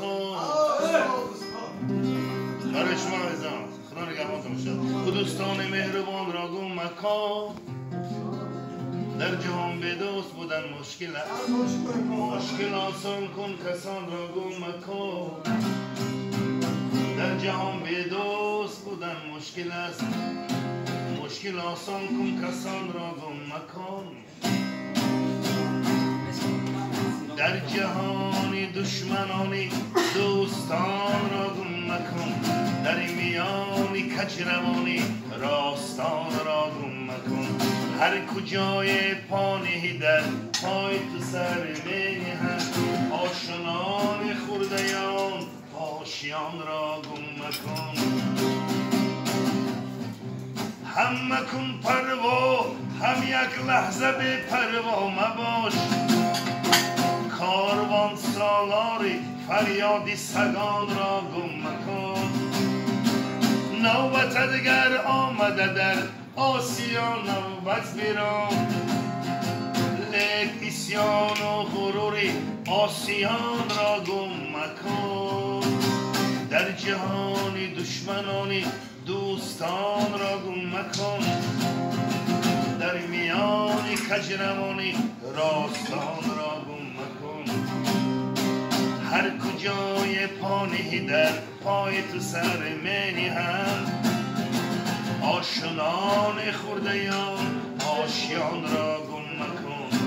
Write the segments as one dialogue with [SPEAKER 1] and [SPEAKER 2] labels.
[SPEAKER 1] مکن. برای شما عزیزان خدا نگهبانتون باشه. دوستان مهربان را گم مکن. در جهان به دوست بودن مشکل است، مشکل آسان کن کسان را گم مکن. در جهان به دوست بودن مشکل است، مشکل آسان کن کسان را گم مکن. در جهانی دشمنانی دوستان را گم مکن. در میانی کجروانی راستان را گم مکن. هر کجای پا نهی در پای تو سر نهد. آشنان خوردیان آشیان را گم مکن. هم مکن پروا هم یک لحظه به پروا مباش. کاروان سالاری فریادی سگان را گم مکن. نوبت دگر آمده در آسیا نوبت بیرام. لیک اسیان و غروری آسیان را گم مکن. در جهانی دشمنانی دوستان را گم مکن. در میانی کجروانی راستان را گم مکن. هر کجای پا نهی در پای تو سر منهم. آشنان خوردیان آشیان را گم مکن.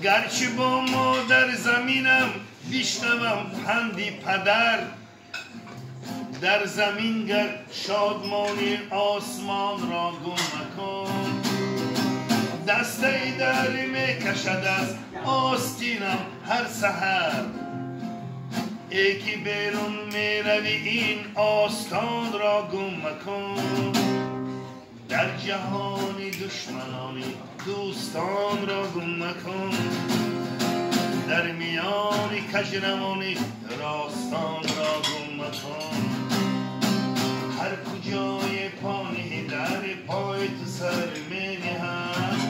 [SPEAKER 1] گرچه با ما در زمینم بشنوم پندی پدر. در زمین گر شادمانی آسمان را گم مکن. دسته در می کشد از آستینم هر سحر. یکی بیرون می روی این آستان را گم مکن. در جهانی دشمنانی دوستان را گم مکن. در میانی کجروانی راستان را گم مکن. هر کجای پا نهی در پای تو سر می نهم.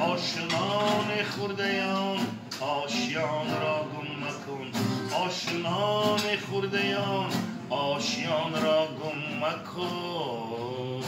[SPEAKER 1] آشنان خوردیان آشیان را گم مکن. آشنان خوردیان آشیان را گم مکن.